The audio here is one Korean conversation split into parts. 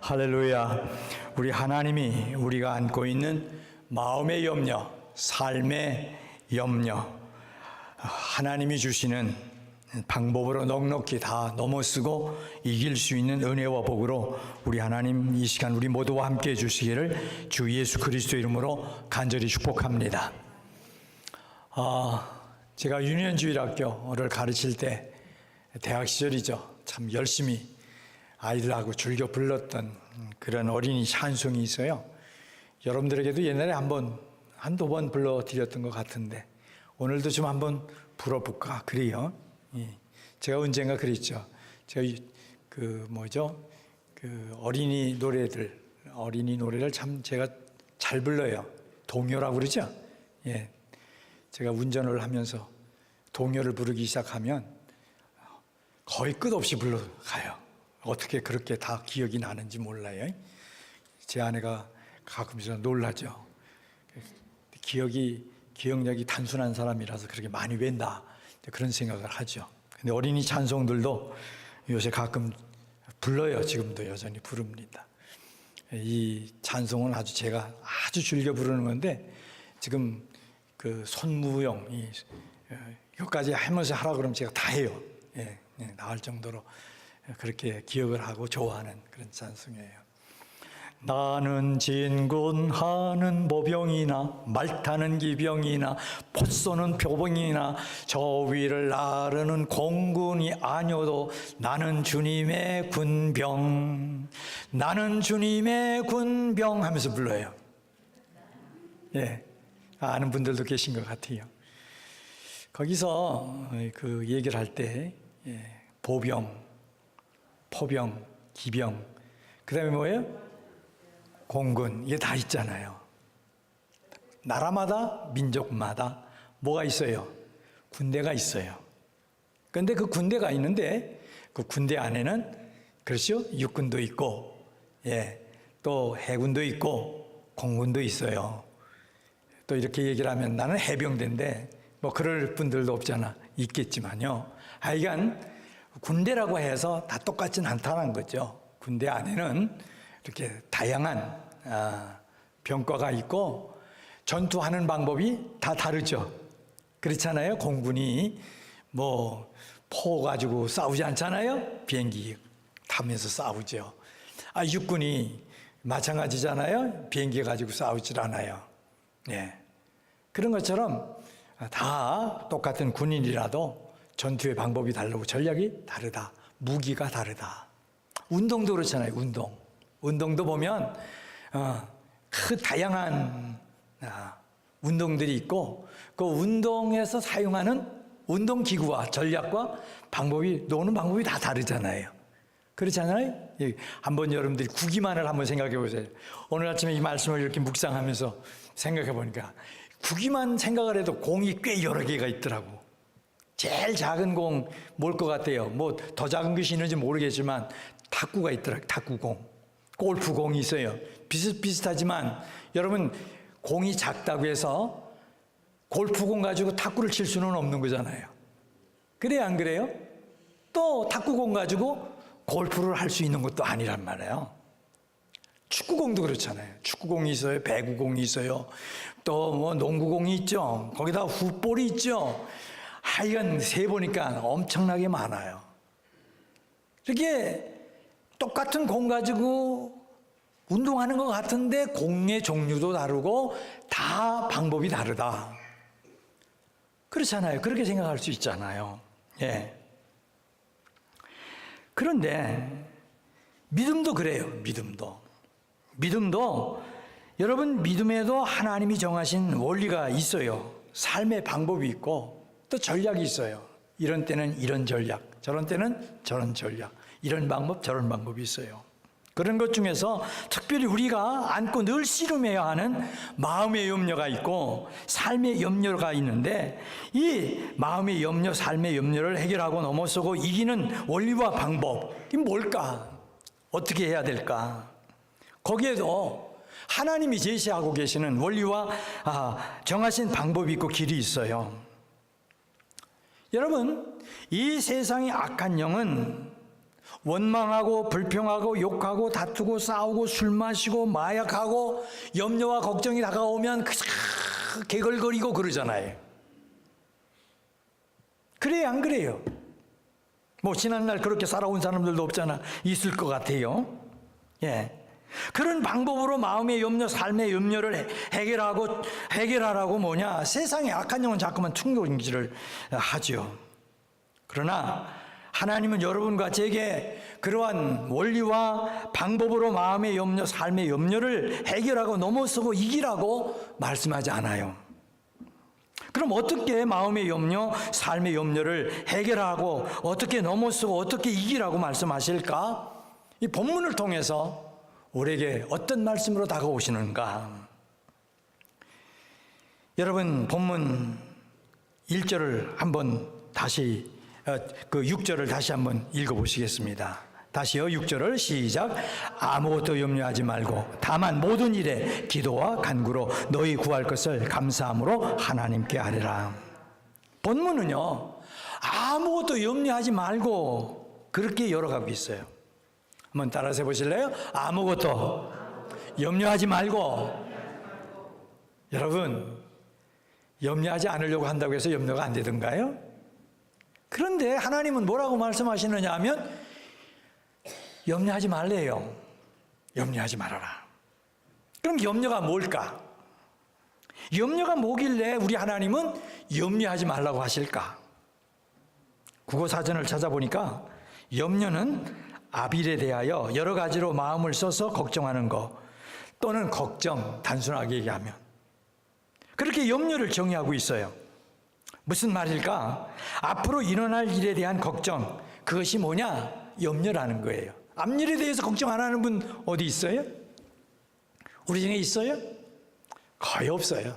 할렐루야. 우리 하나님이 우리가 안고 있는 마음의 염려, 삶의 염려, 하나님이 주시는 방법으로 넉넉히 다 넘어쓰고 이길 수 있는 은혜와 복으로 우리 하나님 이 시간 우리 모두와 함께 해주시기를 주 예수 그리스도 이름으로 간절히 축복합니다. 제가 유년주일학교를 가르칠 때 대학 시절이죠. 참 열심히 아이들하고 즐겨 불렀던 그런 어린이 찬송이 있어요. 여러분들에게도 옛날에 한두 번 불러드렸던 것 같은데 오늘도 좀 한번 불어볼까 그래요. 제가 언젠가 그랬죠. 제가 어린이 노래를 참 제가 잘 불러요. 동요라고 그러죠. 예. 제가 운전을 하면서 동요를 부르기 시작하면 거의 끝없이 불러가요. 어떻게 그렇게 다 기억이 나는지 몰라요. 제 아내가 가끔씩 놀라죠. 기억력이 단순한 사람이라서 그렇게 많이 웬다 그런 생각을 하죠. 근데 어린이 찬송들도 요새 가끔 불러요. 지금도 여전히 부릅니다. 이 찬송은 제가 아주 즐겨 부르는 건데 지금 그 손무용 이것까지 하면서 하라 그러면 제가 다 해요. 나을 정도로 그렇게 기억을 하고 좋아하는 그런 찬송이에요. 나는 진군하는 모병이나 말 타는 기병이나 포 쏘는 표범이나 저 위를 나르는 공군이 아니어도 나는 주님의 군병, 나는 주님의 군병 하면서 불러요. 예, 아는 분들도 계신 것 같아요. 거기서 그 얘기를 할 때 보병, 포병, 기병, 그 다음에 뭐예요? 공군, 이게 다 있잖아요. 나라마다, 민족마다 뭐가 있어요? 군대가 있어요. 그런데 그 군대가 있는데 그 군대 안에는 그렇죠? 육군도 있고, 또 해군도 있고, 공군도 있어요. 또 이렇게 얘기를 하면 나는 해병대인데 뭐 그럴 분들도 없잖아. 있겠지만요. 하여간 군대라고 해서 다 똑같진 않다는 거죠. 군대 안에는 이렇게 다양한 병과가 있고 전투하는 방법이 다 다르죠. 그렇잖아요. 공군이 포 가지고 싸우지 않잖아요. 비행기 타면서 싸우죠. 육군이 마찬가지잖아요. 비행기 가지고 싸우질 않아요. 그런 것처럼 다 똑같은 군인이라도 전투의 방법이 다르고 전략이 다르다. 무기가 다르다. 운동도 그렇잖아요. 운동도 보면 그 다양한 운동들이 있고 그 운동에서 사용하는 운동기구와 전략과 노는 방법이 다 다르잖아요. 그렇잖아요. 한번 여러분들이 구기만을 한번 생각해 보세요. 오늘 아침에 이 말씀을 이렇게 묵상하면서 생각해 보니까 구기만 생각을 해도 공이 꽤 여러 개가 있더라고. 제일 작은 공 뭘 것 같아요? 더 작은 것이 있는지 모르겠지만 탁구가 있더라고요. 탁구공. 골프공이 있어요. 비슷비슷하지만 여러분 공이 작다고 해서 골프공 가지고 탁구를 칠 수는 없는 거잖아요. 그래요, 안 그래요? 또 탁구공 가지고 골프를 할 수 있는 것도 아니란 말이에요. 축구공도 그렇잖아요. 축구공이 있어요. 배구공이 있어요. 또 농구공이 있죠. 거기다 훅볼이 있죠. 하여간 세보니까 엄청나게 많아요. 이렇게 똑같은 공 가지고 운동하는 것 같은데 공의 종류도 다르고 다 방법이 다르다. 그렇잖아요. 그렇게 생각할 수 있잖아요. 그런데 믿음도 그래요. 믿음도 여러분 믿음에도 하나님이 정하신 원리가 있어요. 삶의 방법이 있고 또 전략이 있어요. 이런 때는 이런 전략, 저런 때는 저런 전략, 이런 방법 저런 방법이 있어요. 그런 것 중에서 특별히 우리가 안고 늘 씨름해야 하는 마음의 염려가 있고 삶의 염려가 있는데 이 마음의 염려, 삶의 염려를 해결하고 넘어서고 이기는 원리와 방법이 뭘까? 어떻게 해야 될까? 거기에도 하나님이 제시하고 계시는 원리와 정하신 방법이 있고 길이 있어요. 여러분, 이 세상의 악한 영은 원망하고 불평하고 욕하고 다투고 싸우고 술 마시고 마약하고 염려와 걱정이 다가오면 개걸거리고 그러잖아요. 그래요, 안 그래요? 뭐 지난날 그렇게 살아온 사람들도 없잖아. 있을 것 같아요. 예. 그런 방법으로 마음의 염려, 삶의 염려를 해결하라고 뭐냐? 세상의 악한 영은 자꾸만 충동질을 하죠. 그러나 하나님은 여러분과 제게 그러한 원리와 방법으로 마음의 염려, 삶의 염려를 해결하고 넘어서고 이기라고 말씀하지 않아요. 그럼 어떻게 마음의 염려, 삶의 염려를 해결하고 어떻게 넘어서고 어떻게 이기라고 말씀하실까? 이 본문을 통해서 우리에게 어떤 말씀으로 다가오시는가? 여러분, 본문 1절을 한번 다시, 그 6절을 다시 한번 읽어보시겠습니다. 다시요, 6절을 시작. 아무것도 염려하지 말고 다만 모든 일에 기도와 간구로 너희 구할 것을 감사함으로 하나님께 아뢰라. 본문은요, 아무것도 염려하지 말고 그렇게 열어가고 있어요. 한번 따라서 해보실래요? 아무것도 염려하지 말고. 여러분, 염려하지 않으려고 한다고 해서 염려가 안 되던가요? 그런데 하나님은 뭐라고 말씀하시느냐 하면 염려하지 말래요. 염려하지 말아라. 그럼 염려가 뭘까? 염려가 뭐길래 우리 하나님은 염려하지 말라고 하실까? 국어사전을 찾아보니까 염려는 아빌에 대하여 여러 가지로 마음을 써서 걱정하는 것 또는 걱정, 단순하게 얘기하면 그렇게 염려를 정의하고 있어요. 무슨 말일까? 앞으로 일어날 일에 대한 걱정, 그것이 뭐냐? 염려라는 거예요. 앞일에 대해서 걱정 안 하는 분 어디 있어요? 우리 중에 있어요? 거의 없어요.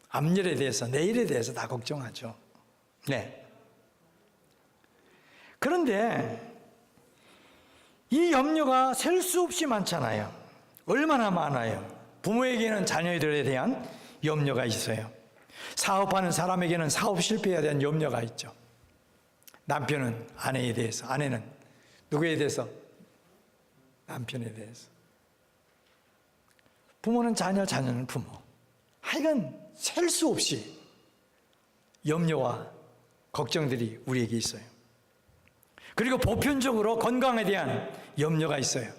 앞일에 대해서, 내일에 대해서 다 걱정하죠. 네. 그런데 이 염려가 셀 수 없이 많잖아요. 얼마나 많아요. 부모에게는 자녀들에 대한 염려가 있어요. 사업하는 사람에게는 사업 실패에 대한 염려가 있죠. 남편은 아내에 대해서, 아내는 누구에 대해서? 남편에 대해서. 부모는 자녀, 자녀는 부모. 하여간 셀 수 없이 염려와 걱정들이 우리에게 있어요. 그리고 보편적으로 건강에 대한 염려가 있어요.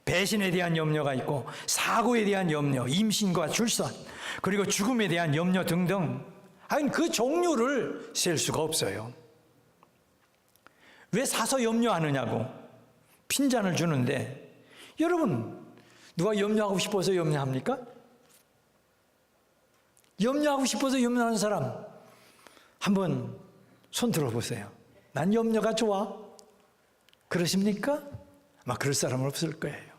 배신에 대한 염려가 있고 사고에 대한 염려, 임신과 출산, 그리고 죽음에 대한 염려 등등. 하여간 그 종류를 셀 수가 없어요. 왜 사서 염려하느냐고 핀잔을 주는데, 여러분 누가 염려하고 싶어서 염려합니까? 염려하고 싶어서 염려하는 사람 한번 손 들어보세요. 난 염려가 좋아. 그러십니까? 아마 그럴 사람은 없을 거예요.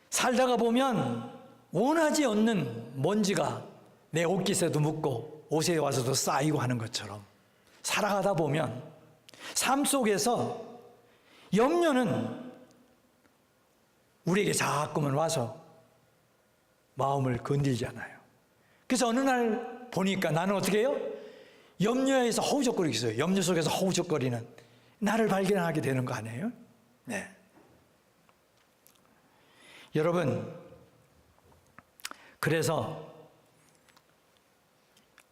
살다가 보면 원하지 않는 먼지가 내 옷깃에도 묻고 옷에 와서도 쌓이고 하는 것처럼 살아가다 보면 삶 속에서 염려는 우리에게 자꾸만 와서 마음을 건들잖아요. 그래서 어느 날 보니까 나는 어떻게 해요? 염려에서 허우적거리고 있어요. 염려 속에서 허우적거리는 나를 발견하게 되는 거 아니에요? 네. 여러분, 그래서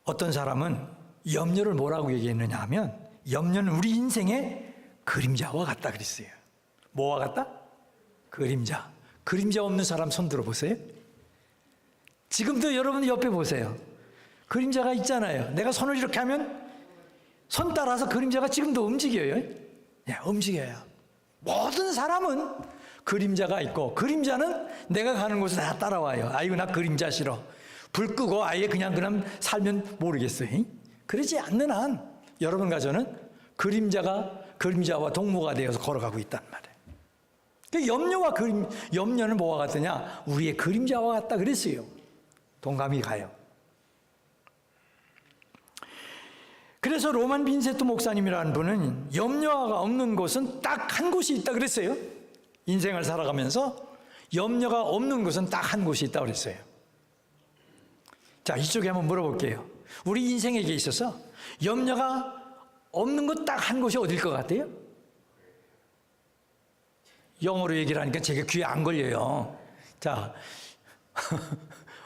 어떤 사람은 염려를 뭐라고 얘기했느냐 하면 염려는 우리 인생의 그림자와 같다 그랬어요. 뭐와 같다? 그림자. 그림자 없는 사람 손 들어보세요. 지금도 여러분 옆에 보세요. 그림자가 있잖아요. 내가 손을 이렇게 하면 손 따라서 그림자가 지금도 움직여요. 네, 움직여요. 모든 사람은 그림자가 있고 그림자는 내가 가는 곳에 다 따라와요. 아이고 나 그림자 싫어. 불 끄고 아예 그냥 살면 모르겠어요. 그러지 않는 한 여러분과 저는 그림자와 동무가 되어서 걸어가고 있단 말이에요. 염려는 뭐와 같으냐? 우리의 그림자와 같다 그랬어요. 동감이 가요. 그래서 로만 빈세트 목사님이라는 분은 염려가 없는 곳은 딱 한 곳이 있다 그랬어요. 인생을 살아가면서 염려가 없는 곳은 딱 한 곳이 있다 그랬어요. 자, 이쪽에 한번 물어볼게요. 우리 인생에게 있어서 염려가 없는 것 딱 한 곳이 어딜 것 같아요? 영어로 얘기를 하니까 제가 귀에 안 걸려요. 자,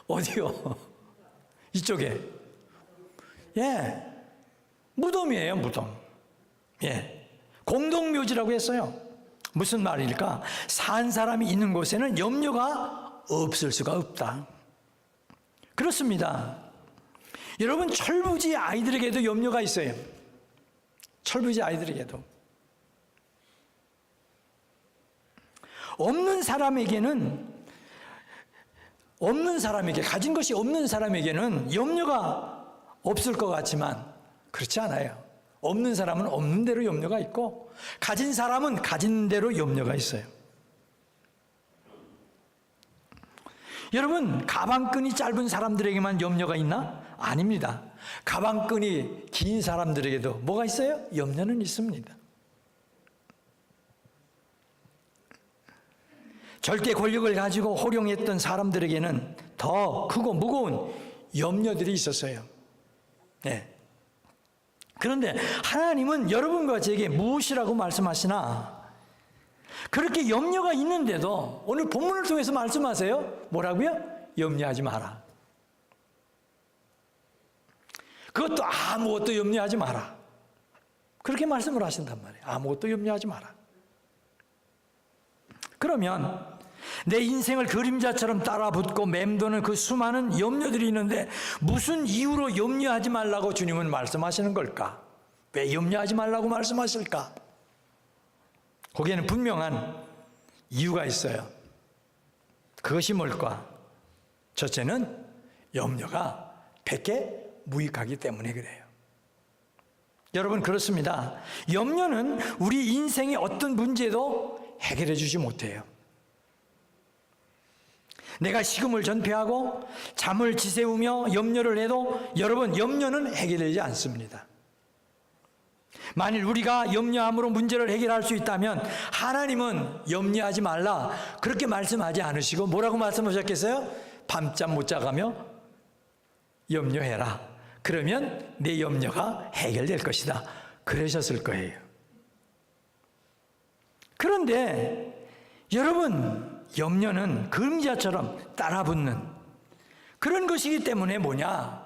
어디요? 이쪽에. 예. 무덤이에요, 무덤. 예. 공동묘지라고 했어요. 무슨 말일까? 산 사람이 있는 곳에는 염려가 없을 수가 없다. 그렇습니다. 여러분, 철부지 아이들에게도 염려가 있어요. 철부지 아이들에게도. 가진 것이 없는 사람에게는 염려가 없을 것 같지만 그렇지 않아요. 없는 사람은 없는 대로 염려가 있고 가진 사람은 가진 대로 염려가 있어요. 여러분, 가방끈이 짧은 사람들에게만 염려가 있나? 아닙니다. 가방끈이 긴 사람들에게도 뭐가 있어요? 염려는 있습니다. 절대 권력을 가지고 호령했던 사람들에게는 더 크고 무거운 염려들이 있었어요. 네. 그런데 하나님은 여러분과 제게 무엇이라고 말씀하시나? 그렇게 염려가 있는데도 오늘 본문을 통해서 말씀하세요. 뭐라고요? 염려하지 마라. 그것도 아무것도 염려하지 마라. 그렇게 말씀을 하신단 말이에요. 아무것도 염려하지 마라. 그러면 내 인생을 그림자처럼 따라붙고 맴도는 그 수많은 염려들이 있는데 무슨 이유로 염려하지 말라고 주님은 말씀하시는 걸까? 왜 염려하지 말라고 말씀하실까? 거기에는 분명한 이유가 있어요. 그것이 뭘까? 첫째는 염려가 백해 무익하기 때문에 그래요. 여러분, 그렇습니다. 염려는 우리 인생의 어떤 문제도 해결해 주지 못해요. 내가 식음을 전폐하고 잠을 지새우며 염려를 해도 여러분, 염려는 해결되지 않습니다. 만일 우리가 염려함으로 문제를 해결할 수 있다면 하나님은 염려하지 말라 그렇게 말씀하지 않으시고 뭐라고 말씀하셨겠어요? 밤잠 못 자가며 염려해라. 그러면 내 염려가 해결될 것이다. 그러셨을 거예요. 그런데 여러분, 염려는 그림자처럼 따라붙는 그런 것이기 때문에 뭐냐?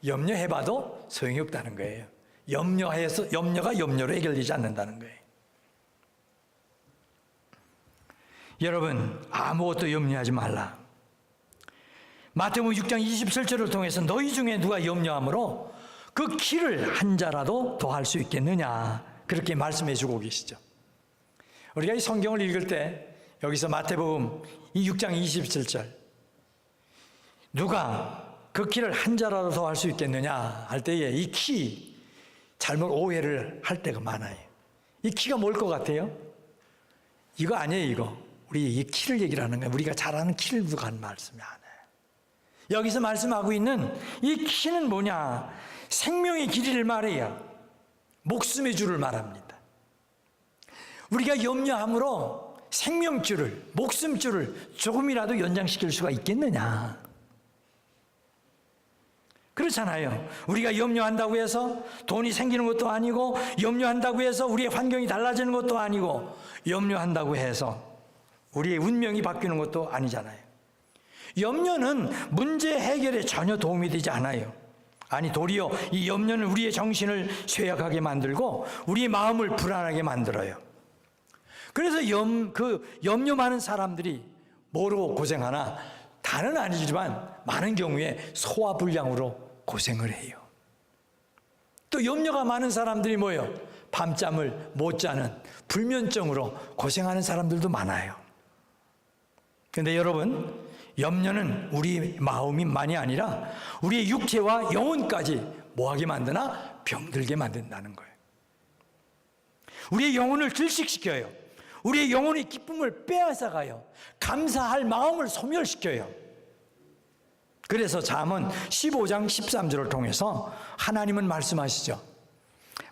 염려해봐도 소용이 없다는 거예요. 염려가 염려로 해결되지 않는다는 거예요. 여러분, 아무것도 염려하지 말라. 마태복음 6장 27절을 통해서 너희 중에 누가 염려함으로 그 키를 한 자라도 더할 수 있겠느냐, 그렇게 말씀해 주고 계시죠. 우리가 이 성경을 읽을 때 여기서 마태복음 이 6장 27절 누가 그 키를 한 자라도 더할 수 있겠느냐 할 때에 이 키 잘못 오해를 할 때가 많아요. 이 키가 뭘 것 같아요? 이거 아니에요. 이거 우리 이 키를 얘기를 하는 거예요. 우리가 잘 아는 키를 두고 하는 말씀이 아니에요. 여기서 말씀하고 있는 이 키는 뭐냐? 생명의 길이를 말해요. 목숨의 줄을 말합니다. 우리가 염려함으로 생명줄을, 목숨줄을 조금이라도 연장시킬 수가 있겠느냐? 그렇잖아요. 우리가 염려한다고 해서 돈이 생기는 것도 아니고, 염려한다고 해서 우리의 환경이 달라지는 것도 아니고, 염려한다고 해서 우리의 운명이 바뀌는 것도 아니잖아요. 염려는 문제 해결에 전혀 도움이 되지 않아요. 아니, 도리어 이 염려는 우리의 정신을 쇠약하게 만들고 우리의 마음을 불안하게 만들어요. 그래서 염려 많은 사람들이 뭐로 고생하나? 다는 아니지만 많은 경우에 소화불량으로 고생을 해요. 또 염려가 많은 사람들이 뭐예요? 밤잠을 못 자는 불면증으로 고생하는 사람들도 많아요. 그런데 여러분, 염려는 우리 마음만이 아니라 우리의 육체와 영혼까지 뭐하게 만드나? 병들게 만든다는 거예요. 우리의 영혼을 질식시켜요. 우리의 영혼의 기쁨을 빼앗아가요. 감사할 마음을 소멸시켜요. 그래서 잠언 15장 13절을 통해서 하나님은 말씀하시죠.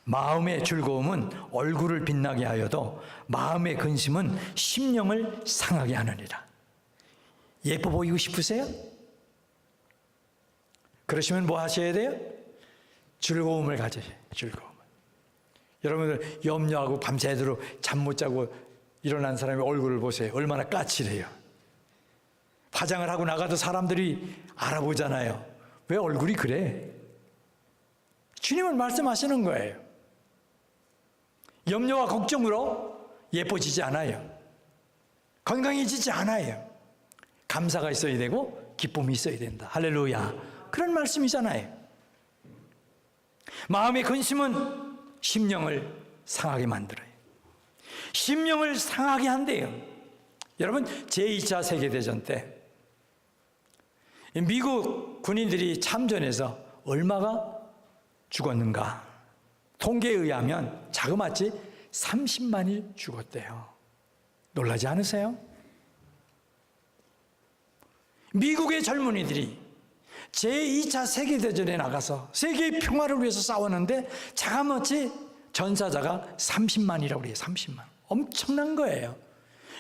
마음의 즐거움은 얼굴을 빛나게 하여도 마음의 근심은 심령을 상하게 하느니라. 예뻐 보이고 싶으세요? 그러시면 뭐 하셔야 돼요? 즐거움을 가져요. 즐거움. 여러분들 염려하고 밤새도록 잠 못 자고 일어난 사람의 얼굴을 보세요. 얼마나 까칠해요. 화장을 하고 나가도 사람들이 알아보잖아요. 왜 얼굴이 그래? 주님은 말씀하시는 거예요. 염려와 걱정으로 예뻐지지 않아요. 건강해지지 않아요. 감사가 있어야 되고 기쁨이 있어야 된다. 할렐루야. 그런 말씀이잖아요. 마음의 근심은 심령을 상하게 만들어요. 심령을 상하게 한대요. 여러분, 제2차 세계대전 때 미국 군인들이 참전해서 얼마가 죽었는가? 통계에 의하면 자그마치 30만이 죽었대요. 놀라지 않으세요? 미국의 젊은이들이 제2차 세계대전에 나가서 세계의 평화를 위해서 싸웠는데 자그마치 전사자가 30만이라고 그래요. 30만. 엄청난 거예요.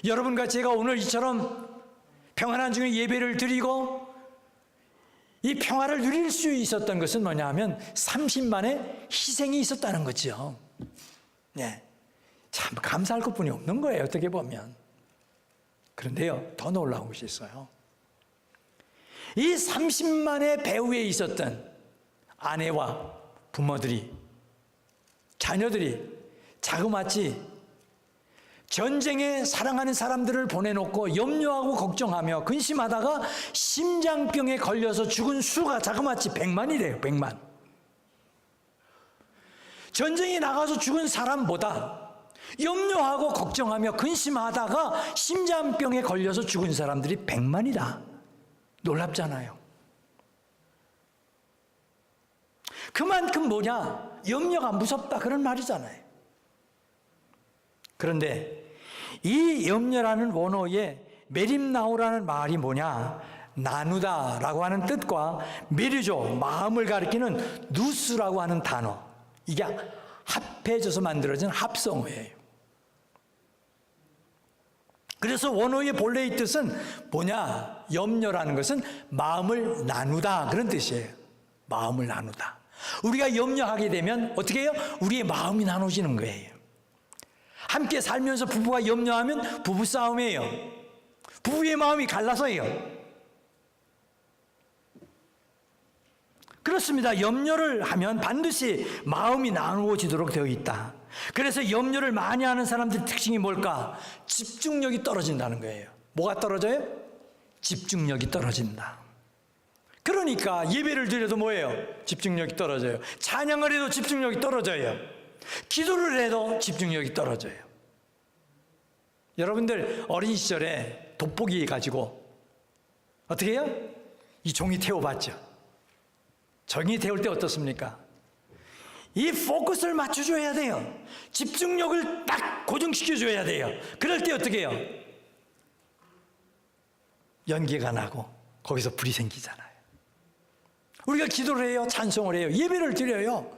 여러분과 제가 오늘 이처럼 평안한 중에 예배를 드리고 이 평화를 누릴 수 있었던 것은 뭐냐 하면 30만의 희생이 있었다는 거죠. 네. 참 감사할 것뿐이 없는 거예요. 어떻게 보면. 그런데요, 더 놀라운 것이 있어요. 이 30만의 배후에 있었던 아내와 부모들이, 자녀들이 자그마치 전쟁에 사랑하는 사람들을 보내놓고 염려하고 걱정하며 근심하다가 심장병에 걸려서 죽은 수가 자그마치 100만이래요. 100만. 전쟁에 나가서 죽은 사람보다 염려하고 걱정하며 근심하다가 심장병에 걸려서 죽은 사람들이 100만이다. 놀랍잖아요. 그만큼 뭐냐? 염려가 무섭다 그런 말이잖아요. 그런데 이 염려라는 원어에 메림나오라는 말이 뭐냐? 나누다라고 하는 뜻과 메르조, 마음을 가리키는 누스라고 하는 단어, 이게 합해져서 만들어진 합성어예요. 그래서 원어의 본래의 뜻은 뭐냐? 염려라는 것은 마음을 나누다 그런 뜻이에요. 마음을 나누다. 우리가 염려하게 되면 어떻게 해요? 우리의 마음이 나눠지는 거예요. 함께 살면서 부부가 염려하면 부부싸움이에요. 부부의 마음이 갈라서예요. 그렇습니다. 염려를 하면 반드시 마음이 나누어지도록 되어 있다. 그래서 염려를 많이 하는 사람들의 특징이 뭘까? 집중력이 떨어진다는 거예요. 뭐가 떨어져요? 집중력이 떨어진다. 그러니까 예배를 드려도 뭐예요? 집중력이 떨어져요. 찬양을 해도 집중력이 떨어져요. 기도를 해도 집중력이 떨어져요. 여러분들 어린 시절에 돋보기 가지고 어떻게 해요? 이 종이 태워봤죠. 종이 태울 때 어떻습니까? 이 포커스를 맞춰줘야 돼요. 집중력을 딱 고정시켜줘야 돼요. 그럴 때 어떻게 해요? 연기가 나고 거기서 불이 생기잖아요. 우리가 기도를 해요. 찬송을 해요. 예배를 드려요.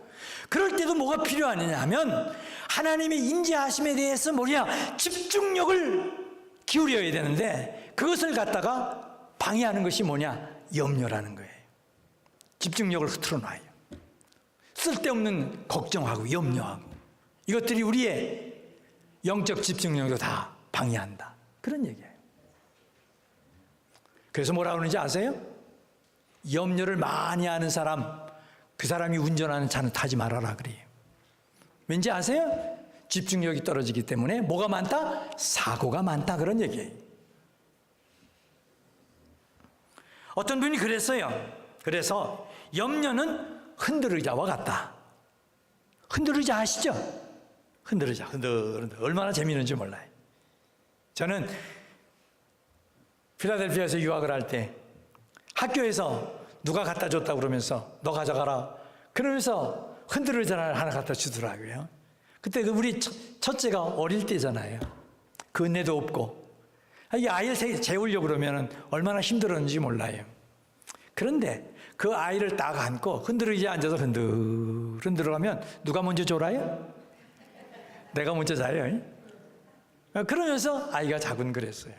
그럴 때도 뭐가 필요하느냐 하면 하나님의 인지하심에 대해서 뭐냐? 집중력을 기울여야 되는데 그것을 갖다가 방해하는 것이 뭐냐? 염려라는 거예요. 집중력을 흐트러 놔요. 쓸데없는 걱정하고 염려하고 이것들이 우리의 영적 집중력도 다 방해한다. 그런 얘기예요. 그래서 뭐라 그러는지 아세요? 염려를 많이 하는 사람, 그 사람이 운전하는 차는 타지 말아라 그래요. 왠지 아세요? 집중력이 떨어지기 때문에 뭐가 많다? 사고가 많다 그런 얘기예요. 어떤 분이 그랬어요. 그래서 염려는 흔들의자와 같다. 흔들의자 아시죠? 흔들의자, 흔들 얼마나 재미있는지 몰라요. 저는 필라델피아에서 유학을 할 때 학교에서 누가 갖다 줬다 그러면서 너 가져가라 그러면서 흔들의자를 하나 갖다 주더라고요. 그때 우리 첫째가 어릴 때잖아요. 그 은혜도 없고 이 아이를 재우려고 그러면 얼마나 힘들었는지 몰라요. 그런데 그 아이를 딱 안고 흔들의자에 앉아서 흔들어가면 누가 먼저 졸아요? 내가 먼저 자요. 그러면서 아이가 자군 그랬어요.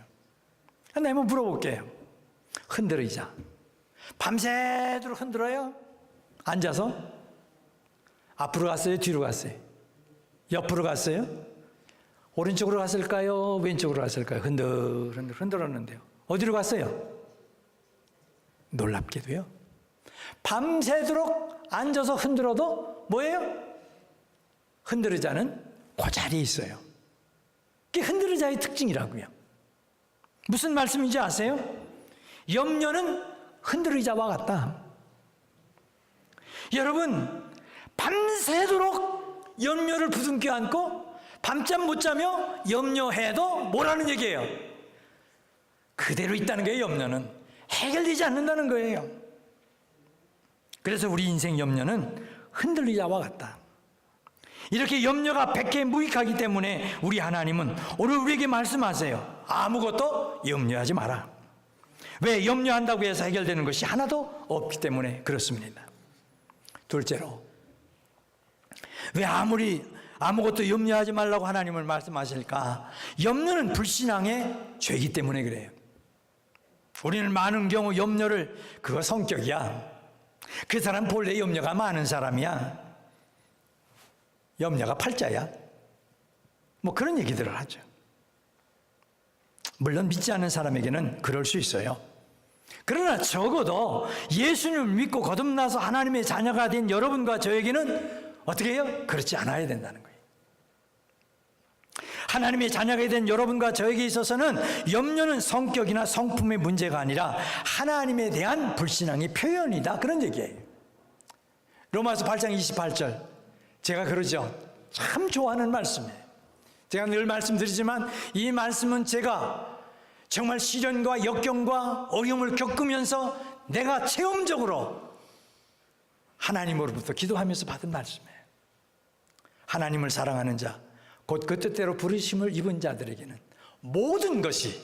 내가 한번 물어볼게요. 흔들의자 밤새도록 흔들어요? 앉아서? 앞으로 갔어요? 뒤로 갔어요? 옆으로 갔어요? 오른쪽으로 갔을까요? 왼쪽으로 갔을까요? 흔들었는데요. 어디로 갔어요? 놀랍게도요. 밤새도록 앉아서 흔들어도 뭐예요? 흔들의자는 그 자리에 있어요. 그게 흔들의자의 특징이라고요. 무슨 말씀인지 아세요? 염려는 흔들의자와 같다. 여러분, 밤새도록 염려를 부둥켜 안고 밤잠 못 자며 염려해도 뭐라는 얘기예요? 그대로 있다는 거예요. 염려는 해결되지 않는다는 거예요. 그래서 우리 인생 염려는 흔들리자와 같다. 이렇게 염려가 백해 무익하기 때문에 우리 하나님은 오늘 우리에게 말씀하세요. 아무것도 염려하지 마라. 왜? 염려한다고 해서 해결되는 것이 하나도 없기 때문에 그렇습니다. 둘째로, 왜 아무것도 염려하지 말라고 하나님을 말씀하실까? 염려는 불신앙의 죄이기 때문에 그래요. 우리는 많은 경우 염려를, 그거 성격이야. 그 사람 본래 염려가 많은 사람이야. 염려가 팔자야. 뭐 그런 얘기들을 하죠. 물론 믿지 않는 사람에게는 그럴 수 있어요. 그러나 적어도 예수님을 믿고 거듭나서 하나님의 자녀가 된 여러분과 저에게는 어떻게 해요? 그렇지 않아야 된다는 거예요. 하나님의 자녀가 된 여러분과 저에게 있어서는 염려는 성격이나 성품의 문제가 아니라 하나님에 대한 불신앙의 표현이다, 그런 얘기예요. 로마서 8장 28절, 제가 그러죠. 참 좋아하는 말씀이에요. 제가 늘 말씀드리지만 이 말씀은 제가 정말 시련과 역경과 어려움을 겪으면서 내가 체험적으로 하나님으로부터 기도하면서 받은 말씀이에요. 하나님을 사랑하는 자, 곧 그 뜻대로 부르심을 입은 자들에게는 모든 것이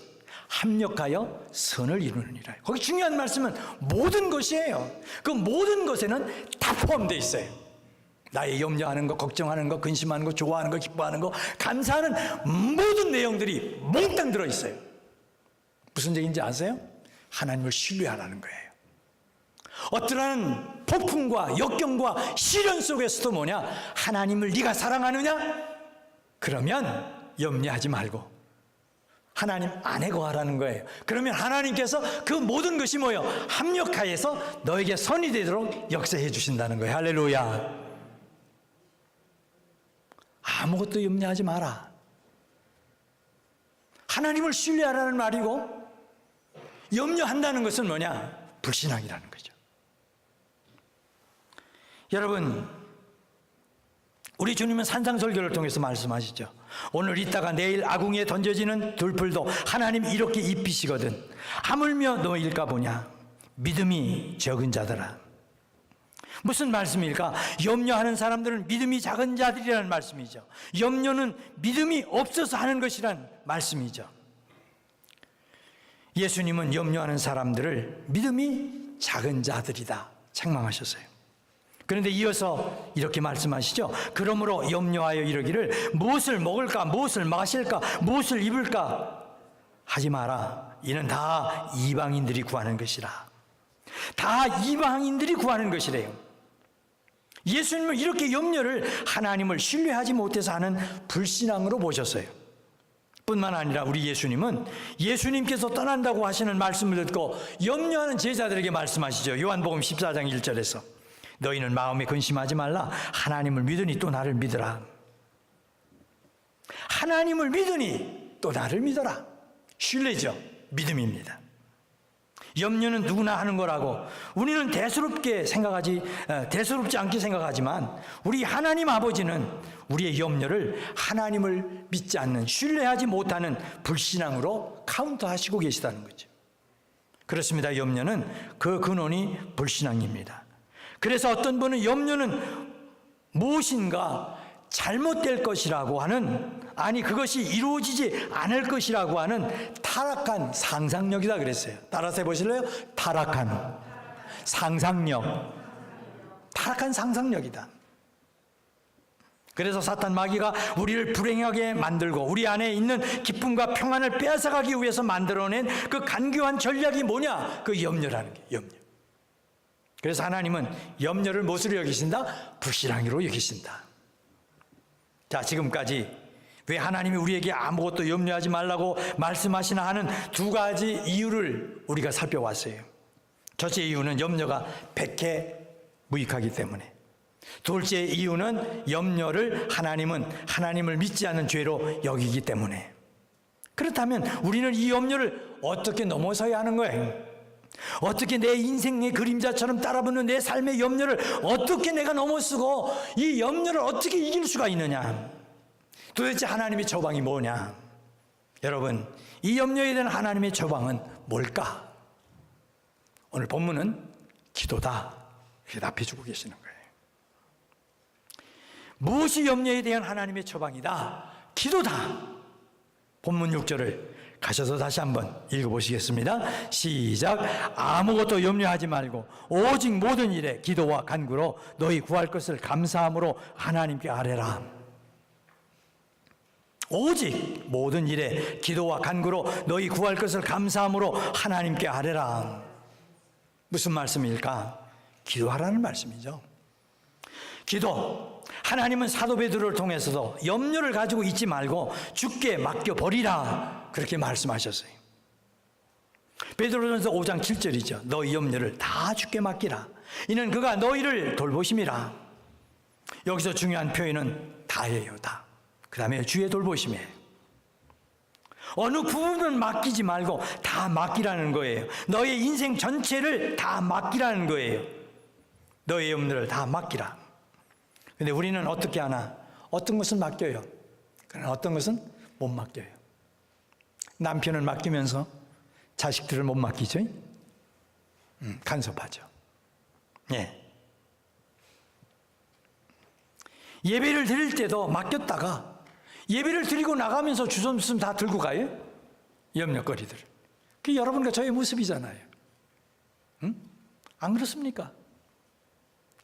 합력하여 선을 이루느니라. 거기 중요한 말씀은 모든 것이에요. 그 모든 것에는 다 포함되어 있어요. 나의 염려하는 거, 걱정하는 거, 근심하는 거, 좋아하는 거, 기뻐하는 거, 감사하는 모든 내용들이 몽땅 들어있어요. 무슨 얘기인지 아세요? 하나님을 신뢰하라는 거예요. 어떠한 폭풍과 역경과 시련 속에서도 뭐냐? 하나님을 네가 사랑하느냐? 그러면 염려하지 말고 하나님 안에 거하라는 거예요. 그러면 하나님께서 그 모든 것이 뭐예요? 합력하여서 너에게 선이 되도록 역사해 주신다는 거예요. 할렐루야. 아무것도 염려하지 마라. 하나님을 신뢰하라는 말이고, 염려한다는 것은 뭐냐? 불신앙이라는 거죠. 여러분, 우리 주님은 산상설교를 통해서 말씀하시죠. 오늘 있다가 내일 아궁이에 던져지는 들풀도 하나님 이렇게 입히시거든 하물며 너일까 보냐. 믿음이 적은 자들아. 무슨 말씀일까? 염려하는 사람들은 믿음이 작은 자들이라는 말씀이죠. 염려는 믿음이 없어서 하는 것이란 말씀이죠. 예수님은 염려하는 사람들을 믿음이 작은 자들이다 책망하셨어요. 그런데 이어서 이렇게 말씀하시죠. 그러므로 염려하여 이르기를 무엇을 먹을까, 무엇을 마실까, 무엇을 입을까 하지 마라. 이는 다 이방인들이 구하는 것이라. 다 이방인들이 구하는 것이래요. 예수님은 이렇게 염려를 하나님을 신뢰하지 못해서 하는 불신앙으로 보셨어요. 뿐만 아니라 우리 예수님은 예수님께서 떠난다고 하시는 말씀을 듣고 염려하는 제자들에게 말씀하시죠. 요한복음 14장 1절에서 너희는 마음에 근심하지 말라. 하나님을 믿으니 또 나를 믿으라. 하나님을 믿으니 또 나를 믿어라. 신뢰죠. 믿음입니다. 염려는 누구나 하는 거라고 우리는 대수롭지 않게 생각하지만 우리 하나님 아버지는 우리의 염려를 하나님을 믿지 않는, 신뢰하지 못하는 불신앙으로 카운터하시고 계시다는 거죠. 그렇습니다. 염려는 그 근원이 불신앙입니다. 그래서 어떤 분은 염려는 무엇인가 잘못될 것이라고 하는, 아니 그것이 이루어지지 않을 것이라고 하는 타락한 상상력이다 그랬어요. 따라서 해보실래요? 타락한 상상력. 타락한 상상력이다. 그래서 사탄 마귀가 우리를 불행하게 만들고 우리 안에 있는 기쁨과 평안을 빼앗아가기 위해서 만들어낸 그 간교한 전략이 뭐냐? 그 염려라는 게, 염려. 그래서 하나님은 염려를 무엇으로 여기신다? 불신앙으로 여기신다. 자, 지금까지 왜 하나님이 우리에게 아무것도 염려하지 말라고 말씀하시나 하는 두 가지 이유를 우리가 살펴왔어요. 첫째 이유는 염려가 백해무익하기 때문에, 둘째 이유는 염려를 하나님을 믿지 않는 죄로 여기기 때문에. 그렇다면 우리는 이 염려를 어떻게 넘어서야 하는 거예요? 어떻게 내 인생의 그림자처럼 따라붙는 내 삶의 염려를 어떻게 내가 넘어서고 이 염려를 어떻게 이길 수가 있느냐? 도대체 하나님의 처방이 뭐냐? 여러분, 이 염려에 대한 하나님의 처방은 뭘까? 오늘 본문은 기도다, 이렇게 답해주고 계시는 거예요. 무엇이 염려에 대한 하나님의 처방이다? 기도다. 본문 6절을 가셔서 다시 한번 읽어보시겠습니다. 시작. 아무것도 염려하지 말고 오직 모든 일에 기도와 간구로 너희 구할 것을 감사함으로 하나님께 아뢰라. 오직 모든 일에 기도와 간구로 너희 구할 것을 감사함으로 하나님께 아뢰라. 무슨 말씀일까? 기도하라는 말씀이죠. 기도. 하나님은 사도 베드로를 통해서도 염려를 가지고 있지 말고 주께 맡겨버리라, 그렇게 말씀하셨어요. 베드로전서 5장 7절이죠. 너희 염려를 다 주께 맡기라. 이는 그가 너희를 돌보심이라. 여기서 중요한 표현은 다예요. 다. 그 다음에 주의 돌보심이에요. 어느 부분은 맡기지 말고 다 맡기라는 거예요. 너의 인생 전체를 다 맡기라는 거예요. 너의 염려를 다 맡기라. 근데 우리는 어떻게 하나? 어떤 것은 맡겨요. 그러나 어떤 것은 못 맡겨요. 남편을 맡기면서 자식들을 못 맡기죠. 간섭하죠. 예. 예배를 드릴 때도 맡겼다가 예배를 드리고 나가면서 주섬주섬 다 들고 가요. 염려거리들. 그게 여러분과 저의 모습이잖아요. 안 그렇습니까?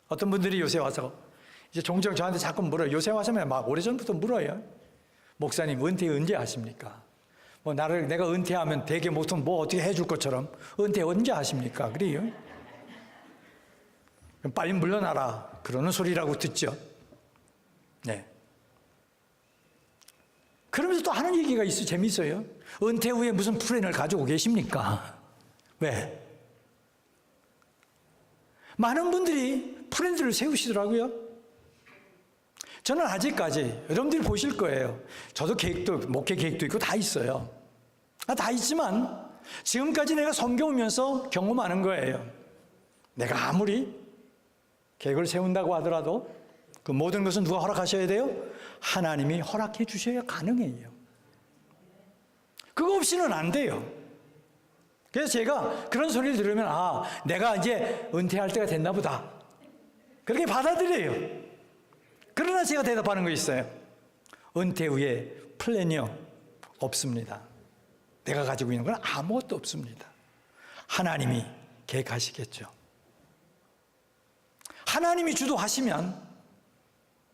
어떤 분들이 요새 와서 이제 종종 저한테 자꾸 물어요. 요새 와서면 막 오래전부터 물어요. 목사님, 은퇴 언제 하십니까? 뭐 내가 은퇴하면 되게 보통 뭐 어떻게 해줄 것처럼 은퇴 언제 하십니까? 그래요. 빨리 물러나라, 그러는 소리라고 듣죠. 네. 그러면서 또 하는 얘기가 있어요. 재밌어요. 은퇴 후에 무슨 플랜을 가지고 계십니까? 왜? 많은 분들이 플랜들을 세우시더라고요. 저는 아직까지, 여러분들이 보실 거예요. 저도 계획도, 목회 계획도 있고 다 있어요. 다 있지만 지금까지 내가 섬겨오면서 경험하는 거예요. 내가 아무리 계획을 세운다고 하더라도 그 모든 것은 누가 허락하셔야 돼요? 하나님이 허락해 주셔야 가능해요. 그거 없이는 안 돼요. 그래서 제가 그런 소리를 들으면 내가 이제 은퇴할 때가 됐나 보다, 그렇게 받아들여요. 그러나 제가 대답하는 거 있어요. 은퇴 후에 플랜이요, 없습니다. 내가 가지고 있는 건 아무것도 없습니다. 하나님이 계획하시겠죠. 하나님이 주도하시면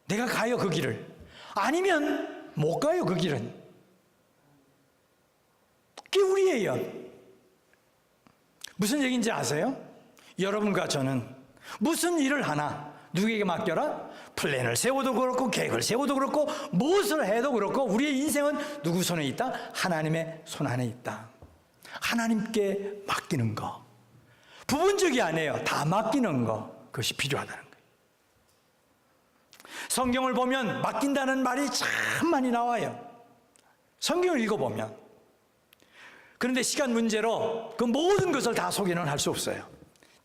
내가 가요, 그 길을. 아니면 못 가요, 그 길은. 그게 우리예요. 무슨 얘기인지 아세요? 여러분과 저는 무슨 일을 하나 누구에게 맡겨라? 플랜을 세워도 그렇고 계획을 세워도 그렇고 무엇을 해도 그렇고 우리의 인생은 누구 손에 있다? 하나님의 손 안에 있다. 하나님께 맡기는 거. 부분적이 아니에요. 다 맡기는 거. 그것이 필요하다는 거예요. 성경을 보면 맡긴다는 말이 참 많이 나와요. 성경을 읽어보면. 그런데 시간 문제로 그 모든 것을 다 소개는 할 수 없어요.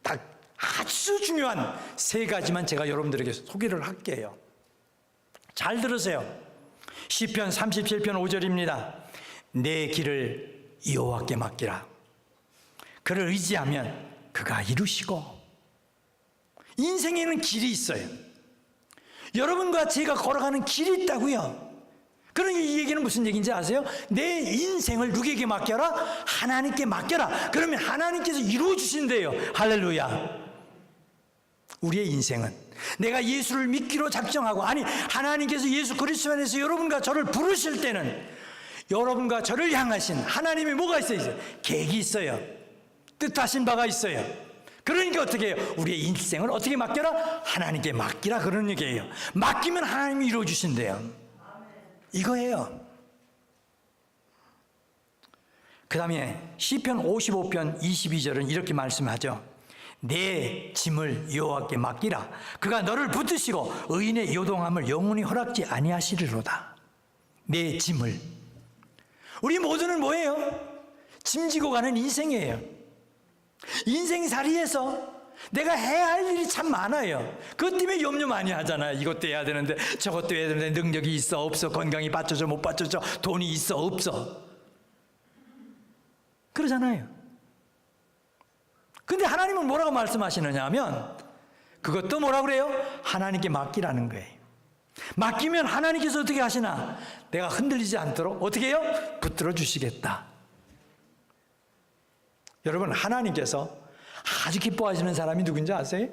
딱 아주 중요한 세 가지만 제가 여러분들에게 소개를 할게요. 잘 들으세요. 시편 37편 5절입니다. 내 길을 여호와께 맡기라. 그를 의지하면 그가 이루시고. 인생에는 길이 있어요. 여러분과 제가 걸어가는 길이 있다고요. 그러니 이 얘기는 무슨 얘기인지 아세요? 내 인생을 누구에게 맡겨라? 하나님께 맡겨라. 그러면 하나님께서 이루어 주신대요. 할렐루야. 우리의 인생은 내가 예수를 믿기로 작정하고, 아니 하나님께서 예수 그리스도 안에서 여러분과 저를 부르실 때는 여러분과 저를 향하신 하나님의 뭐가 있어요? 계획이 있어요. 뜻하신 바가 있어요. 그러니까 어떻게 해요? 우리의 인생을 어떻게 맡겨라? 하나님께 맡기라, 그런 얘기예요. 맡기면 하나님이 이루어 주신대요. 이거예요. 그 다음에 시편 55편 22절은 이렇게 말씀하죠. 내 짐을 여호와께 맡기라. 그가 너를 붙드시고 의인의 요동함을 영원히 허락지 아니하시리로다. 내 짐을. 우리 모두는 뭐예요? 짐지고 가는 인생이에요. 인생살이에서 내가 해야 할 일이 참 많아요. 그것 때문에 염려 많이 하잖아요. 이것도 해야 되는데 저것도 해야 되는데 능력이 있어 없어, 건강이 받쳐줘 못 받쳐줘, 돈이 있어 없어, 그러잖아요. 근데 하나님은 뭐라고 말씀하시느냐 하면 그것도 뭐라고 그래요? 하나님께 맡기라는 거예요. 맡기면 하나님께서 어떻게 하시나? 내가 흔들리지 않도록 어떻게 해요? 붙들어 주시겠다. 여러분, 하나님께서 아주 기뻐하시는 사람이 누군지 아세요?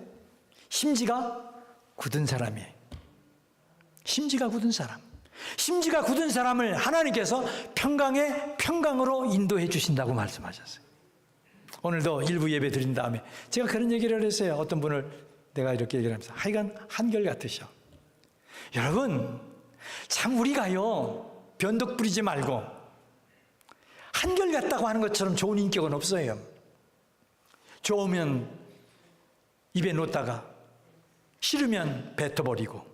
심지가 굳은 사람이에요. 심지가 굳은 사람. 심지가 굳은 사람을 하나님께서 평강에 평강으로 인도해 주신다고 말씀하셨어요. 오늘도 일부 예배 드린 다음에 제가 그런 얘기를 했어요. 어떤 분을 내가 이렇게 얘기를 하면서 하여간 한결같으셔. 여러분, 참 우리가요 변덕 부리지 말고 한결같다고 하는 것처럼 좋은 인격은 없어요. 좋으면 입에 놓다가 싫으면 뱉어버리고,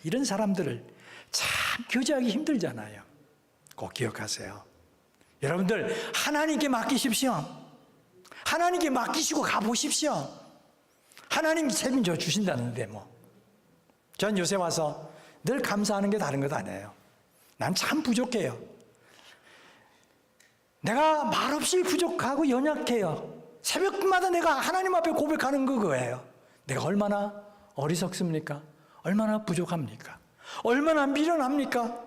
이런 사람들을 참 교제하기 힘들잖아요. 꼭 기억하세요. 여러분들 하나님께 맡기십시오. 하나님께 맡기시고 가보십시오. 하나님이 책임져 주신다는데 뭐. 전 요새 와서 늘 감사하는 게 다른 것 아니에요. 난 참 부족해요. 내가 말없이 부족하고 연약해요. 새벽마다 내가 하나님 앞에 고백하는 그거예요. 내가 얼마나 어리석습니까? 얼마나 부족합니까? 얼마나 미련합니까?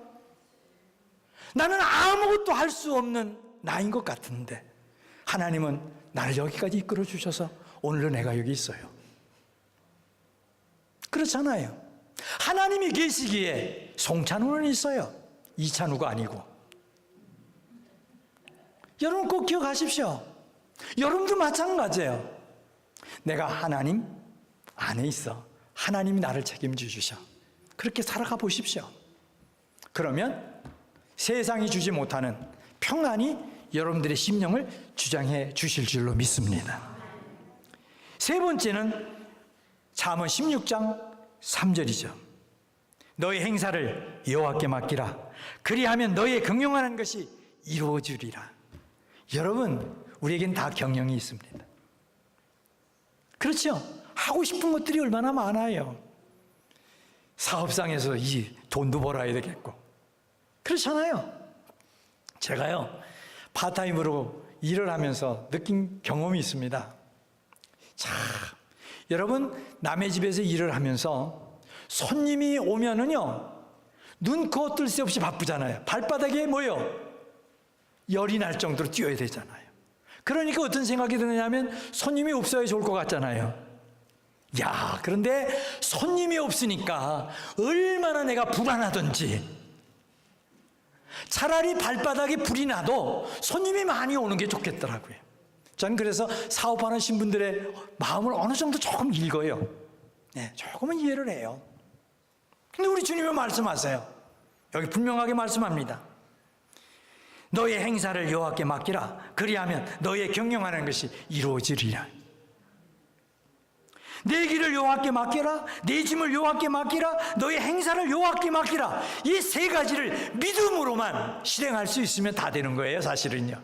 나는 아무것도 할 수 없는 나인 것 같은데 하나님은 나를 여기까지 이끌어 주셔서 오늘도 내가 여기 있어요. 그렇잖아요. 하나님이 계시기에 송찬우는 있어요. 이찬우가 아니고. 여러분 꼭 기억하십시오. 여러분도 마찬가지예요. 내가 하나님 안에 있어. 하나님이 나를 책임져 주셔. 그렇게 살아가 보십시오. 그러면 세상이 주지 못하는 평안이 여러분들의 심령을 주장해 주실 줄로 믿습니다. 세 번째는 잠언 16장 3절이죠. 너의 행사를 여호와께 맡기라. 그리하면 너의 경영하는 것이 이루어지리라. 여러분, 우리에겐 다 경영이 있습니다. 그렇죠? 하고 싶은 것들이 얼마나 많아요. 사업상에서 이 돈도 벌어야 되겠고. 그렇잖아요. 제가요, 파타임으로 일을 하면서 느낀 경험이 있습니다. 참, 여러분, 남의 집에서 일을 하면서 손님이 오면은요, 눈, 코, 뜰 새 없이 바쁘잖아요. 발바닥에 뭐요? 열이 날 정도로 뛰어야 되잖아요. 그러니까 어떤 생각이 드느냐면 손님이 없어야 좋을 것 같잖아요. 야, 그런데 손님이 없으니까 얼마나 내가 불안하던지. 차라리 발바닥에 불이 나도 손님이 많이 오는 게 좋겠더라고요. 저는 그래서 사업하는 신분들의 마음을 어느 정도 조금 읽어요. 네, 조금은 이해를 해요. 근데 우리 주님은 말씀하세요. 여기 분명하게 말씀합니다. 너의 행사를 여호와께 맡기라. 그리하면 너의 경영하는 것이 이루어지리라. 내 길을 여호와께 맡기라. 내 짐을 여호와께 맡기라. 너의 행사를 여호와께 맡기라. 이 세 가지를 믿음으로만 실행할 수 있으면 다 되는 거예요, 사실은요.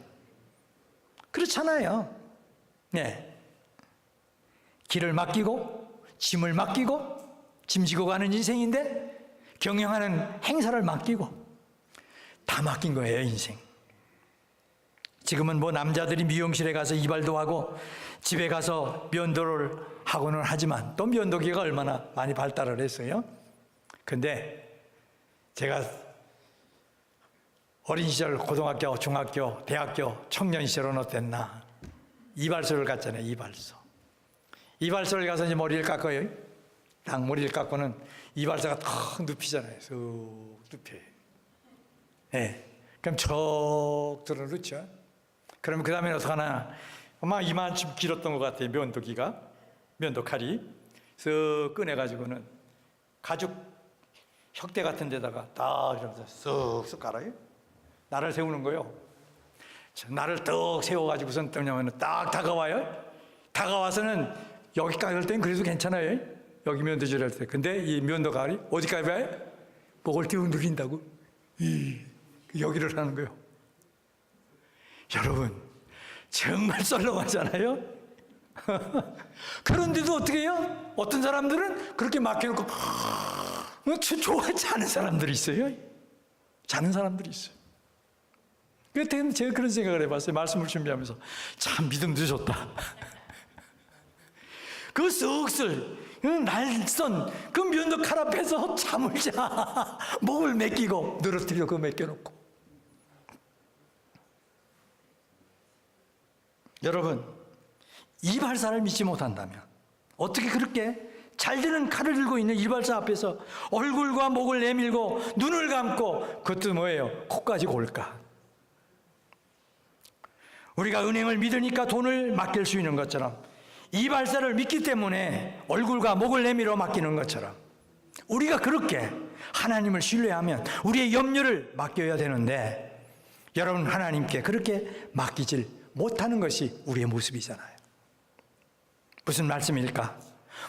그렇잖아요. 네. 길을 맡기고 짐을 맡기고 짐지고 가는 인생인데 경영하는 행사를 맡기고 다 맡긴 거예요, 인생. 지금은 뭐 남자들이 미용실에 가서 이발도 하고 집에 가서 면도를 하고는 하지만 또 면도기가 얼마나 많이 발달을 했어요. 근데 제가 어린 시절 고등학교, 중학교, 대학교, 청년 시절은 어땠나? 이발소를 갔잖아요, 이발소. 이발소를 가서 이제 머리를 깎아요. 딱 머리를 깎고는 이발소가 탁 눕히잖아요. 쑥 눕혀요. 네. 그럼 척 들어놓죠. 그러면 그 다음에 어떡하나? 아마 이만큼 길었던 것 같아요, 면도기가. 면도칼이. 쓱 꺼내가지고는 가죽 혁대 같은 데다가 딱 이러면서 쓱쓱 깔아요. 나를 세우는 거요. 나를 떡 세워가지고선 뭐냐면 딱 다가와요. 다가와서는 여기까지 할 땐 그래도 괜찮아요. 여기 면도질 할 때. 근데 이 면도가리 어디까지 가요? 목을 띄우 누린다고. 여기를 하는 거예요. 여러분, 정말 썰렁하잖아요. 그런데도 어떻게 해요? 어떤 사람들은 그렇게 맡겨놓고 좋아하지 않은 사람들이 있어요. 자는 사람들이 있어요. 그때 제가 그런 생각을 해봤어요. 말씀을 준비하면서 참 믿음도 좋다. 그 쓱슬 날선 그 면도 칼 앞에서 잠을 자. 목을 맡기고 늘어뜨려 그 맡겨놓고. 여러분, 이발사를 믿지 못한다면 어떻게 그렇게 잘 되는 칼을 들고 있는 이발사 앞에서 얼굴과 목을 내밀고 눈을 감고 그것도 뭐예요? 코까지 골까? 우리가 은행을 믿으니까 돈을 맡길 수 있는 것처럼 이발사를 믿기 때문에 얼굴과 목을 내밀어 맡기는 것처럼 우리가 그렇게 하나님을 신뢰하면 우리의 염려를 맡겨야 되는데 여러분, 하나님께 그렇게 맡기질 못하는 것이 우리의 모습이잖아요. 무슨 말씀일까?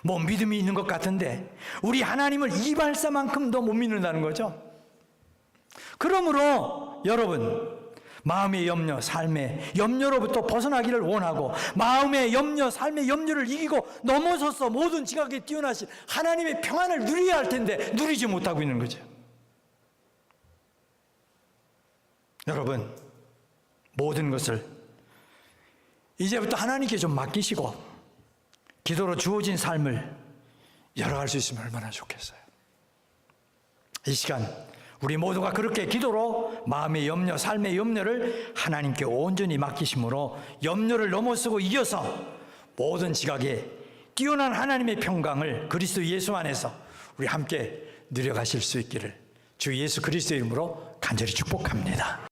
뭐 믿음이 있는 것 같은데 우리 하나님을 이발사만큼도 못 믿는다는 거죠. 그러므로 여러분, 마음의 염려, 삶의 염려로부터 벗어나기를 원하고 마음의 염려, 삶의 염려를 이기고 넘어서서 모든 지각에 뛰어나신 하나님의 평안을 누려야 할 텐데 누리지 못하고 있는 거죠. 여러분, 모든 것을 이제부터 하나님께 좀 맡기시고 기도로 주어진 삶을 열어갈 수 있으면 얼마나 좋겠어요. 이 시간 우리 모두가 그렇게 기도로 마음의 염려, 삶의 염려를 하나님께 온전히 맡기심으로 염려를 넘어서고 이겨서 모든 지각에 뛰어난 하나님의 평강을 그리스도 예수 안에서 우리 함께 누려가실 수 있기를 주 예수 그리스도의 이름으로 간절히 축복합니다.